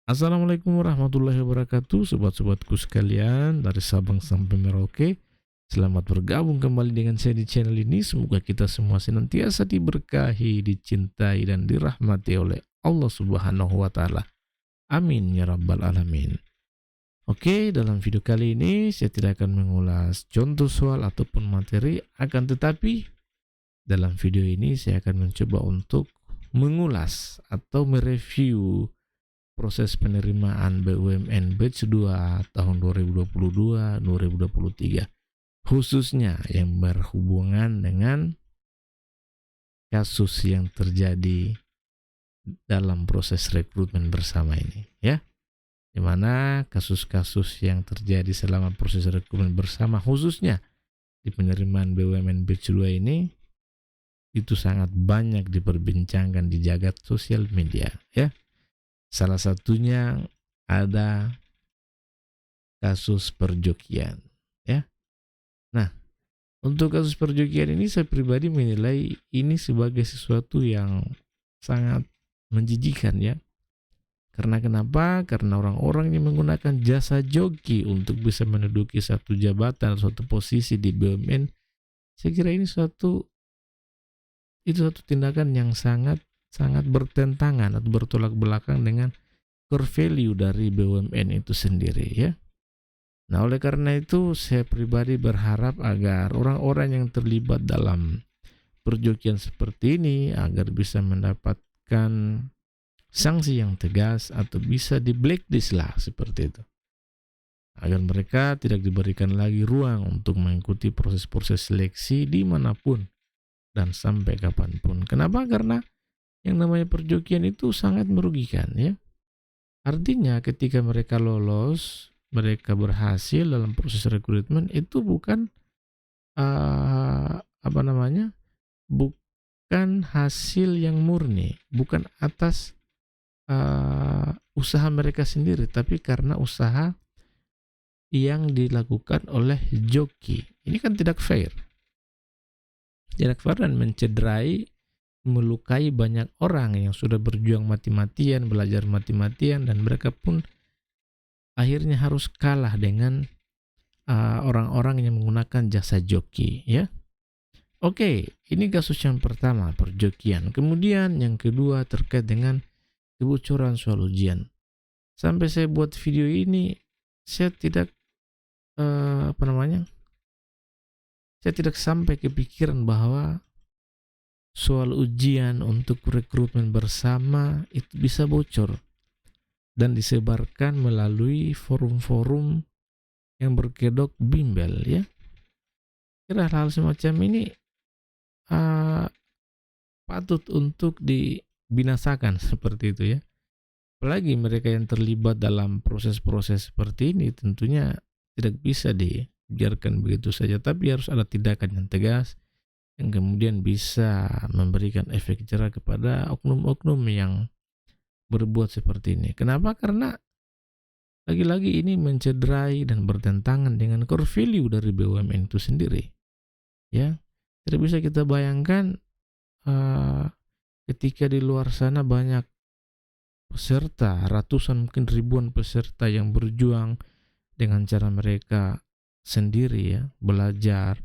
Assalamualaikum warahmatullahi wabarakatuh, sobat-sobatku sekalian dari Sabang sampai Merauke. Selamat bergabung kembali dengan saya di channel ini. Semoga kita semua senantiasa diberkahi, dicintai, dan dirahmati oleh Allah Subhanahu wa Ta'ala. Amin ya Rabbal 'Alamin. Oke, dalam video kali ini saya tidak akan mengulas contoh soal ataupun materi, akan tetapi dalam video ini saya akan mencoba untuk mengulas atau mereview proses penerimaan BUMN Batch 2 tahun 2022-2023, khususnya yang berhubungan dengan kasus yang terjadi dalam proses rekrutmen bersama ini, ya. Di mana kasus-kasus yang terjadi selama proses rekrutmen bersama, khususnya di penerimaan BUMN Batch 2 ini, itu sangat banyak diperbincangkan di jagat sosial media, ya. Salah satunya ada kasus perjukian, ya. Nah, untuk kasus perjukian ini saya pribadi menilai ini sebagai sesuatu yang sangat menjijikan, ya. Karena kenapa? Karena orang-orang yang menggunakan jasa joki untuk bisa menduduki satu jabatan atau suatu posisi di BUMN, saya kira ini suatu tindakan yang sangat bertentangan atau bertolak belakang dengan core value dari BUMN itu sendiri, ya. Nah, oleh karena itu saya pribadi berharap agar orang-orang yang terlibat dalam perjukian seperti ini agar bisa mendapatkan sanksi yang tegas atau bisa di blacklist lah, seperti itu. Agar mereka tidak diberikan lagi ruang untuk mengikuti proses-proses seleksi dimanapun dan sampai kapanpun. Kenapa? Karena yang namanya perjukian itu sangat merugikan, ya. Artinya ketika mereka lolos, mereka berhasil dalam proses rekrutmen, itu bukan bukan hasil yang murni, bukan atas usaha mereka sendiri, tapi karena usaha yang dilakukan oleh joki. Ini kan tidak fair dan mencederai, melukai banyak orang yang sudah berjuang mati-matian, belajar mati-matian, dan mereka pun akhirnya harus kalah dengan orang-orang yang menggunakan jasa joki, ya. Oke, ini kasus yang pertama, perjokian. Kemudian yang kedua terkait dengan kebocoran soal ujian. Sampai saya buat video ini, saya tidak saya tidak sampai kepikiran bahwa soal ujian untuk rekrutmen bersama itu bisa bocor dan disebarkan melalui forum-forum yang berkedok bimbel, ya. Kira hal semacam ini patut untuk dibinasakan seperti itu, ya. Apalagi mereka yang terlibat dalam proses-proses seperti ini tentunya tidak bisa dibiarkan begitu saja, tapi harus ada tindakan yang tegas yang kemudian bisa memberikan efek jera kepada oknum-oknum yang berbuat seperti ini. Kenapa? Karena lagi-lagi ini mencederai dan bertentangan dengan core value dari BUMN itu sendiri, ya. Tidak bisa kita bayangkan ketika di luar sana banyak peserta, ratusan mungkin ribuan peserta yang berjuang dengan cara mereka sendiri, ya, belajar,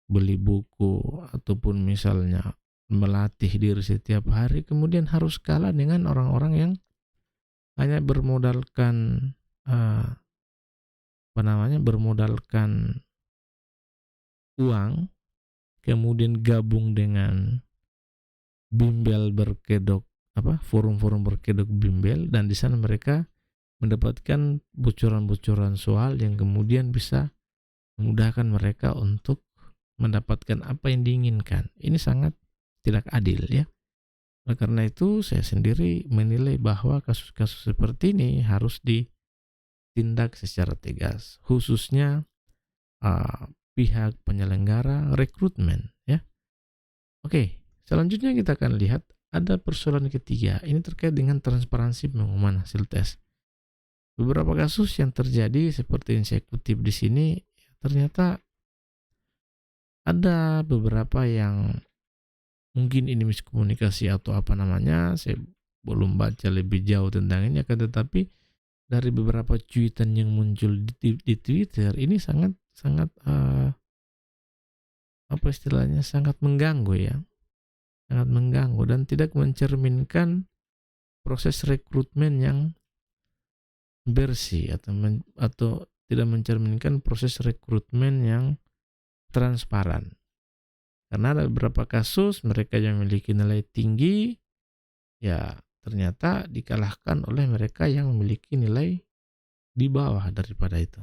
beli buku, ataupun misalnya melatih diri setiap hari, kemudian harus kalah dengan orang-orang yang hanya bermodalkan bermodalkan uang, kemudian gabung dengan bimbel berkedok forum-forum berkedok bimbel, dan di sana mereka mendapatkan bocoran-bocoran soal yang kemudian bisa memudahkan mereka untuk mendapatkan apa yang diinginkan. Ini sangat tidak adil, ya. Oleh karena itu saya sendiri menilai bahwa kasus-kasus seperti ini harus ditindak secara tegas, khususnya pihak penyelenggara rekrutmen, ya. Oke, selanjutnya kita akan lihat ada persoalan ketiga. Ini terkait dengan transparansi pengumuman hasil tes. Beberapa kasus yang terjadi seperti yang saya kutip di sini, ternyata ada beberapa yang mungkin ini miskomunikasi atau saya belum baca lebih jauh tentang ini, akan tetapi dari beberapa cuitan yang muncul di Twitter ini sangat sangat apa istilahnya, sangat mengganggu ya, sangat mengganggu dan tidak mencerminkan proses rekrutmen yang bersih atau tidak mencerminkan proses rekrutmen yang transparan. Karena ada beberapa kasus mereka yang memiliki nilai tinggi ya ternyata dikalahkan oleh mereka yang memiliki nilai di bawah daripada itu.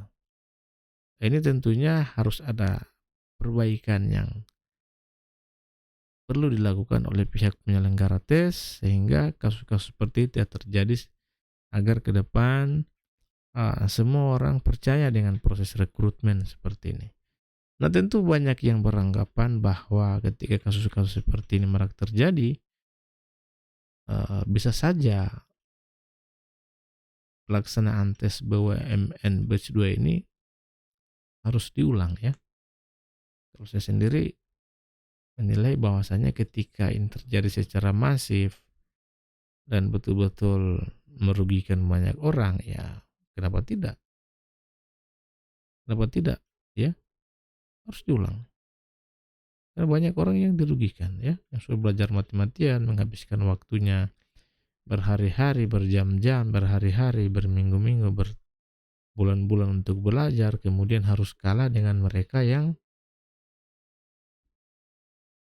Ini tentunya harus ada perbaikan yang perlu dilakukan oleh pihak penyelenggara tes sehingga kasus-kasus seperti itu tidak terjadi, agar ke depan semua orang percaya dengan proses rekrutmen seperti ini. Nah, tentu banyak yang beranggapan bahwa ketika kasus-kasus seperti ini marak terjadi, bisa saja pelaksanaan tes BUMN batch 2 ini harus diulang ya. Kalau saya sendiri menilai bahwasanya ketika ini terjadi secara masif dan betul-betul merugikan banyak orang, ya kenapa tidak? Kenapa tidak? Ya, harus diulang. Karena banyak orang yang dirugikan ya, yang sudah belajar mati-matian, menghabiskan waktunya berhari-hari, berjam-jam, berhari-hari, berminggu-minggu, berbulan-bulan untuk belajar, kemudian harus kalah dengan mereka yang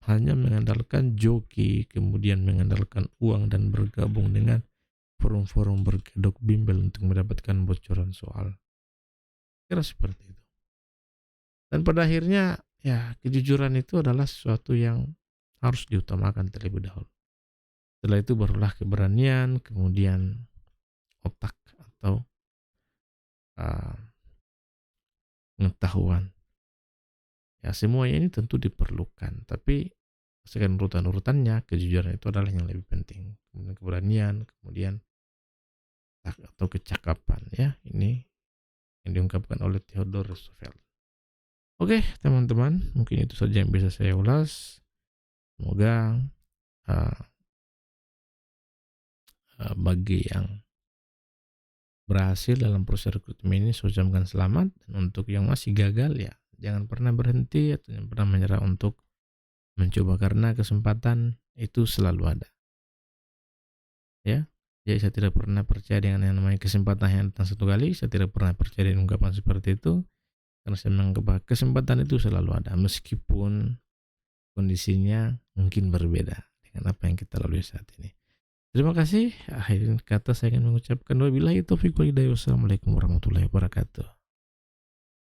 hanya mengandalkan joki, kemudian mengandalkan uang dan bergabung dengan forum-forum berkedok bimbel untuk mendapatkan bocoran soal. Kira seperti itu. Dan pada akhirnya ya kejujuran itu adalah sesuatu yang harus diutamakan terlebih dahulu. Setelah itu barulah keberanian, kemudian otak atau pengetahuan. Ya semuanya ini tentu diperlukan, tapi sekian urutan-urutannya kejujuran itu adalah yang lebih penting. Kemudian keberanian, kemudian atau kecakapan ya, ini yang diungkapkan oleh Theodore Roosevelt. Oke teman-teman, mungkin itu saja yang bisa saya ulas. Semoga bagi yang berhasil dalam proses rekrutmen ini saya ucapkan selamat, dan untuk yang masih gagal ya jangan pernah berhenti atau jangan pernah menyerah untuk mencoba, karena kesempatan itu selalu ada ya. Jadi saya tidak pernah percaya dengan yang namanya kesempatan yang datang satu kali. Saya tidak pernah percaya dengan ungkapan seperti itu, karena saya menganggap bahwa kesempatan itu selalu ada meskipun kondisinya mungkin berbeda dengan apa yang kita lalui saat ini. Terima kasih. Akhir kata saya ingin mengucapkan wabillahi taufiq wal hidayah. Wassalamualaikum warahmatullahi wabarakatuh.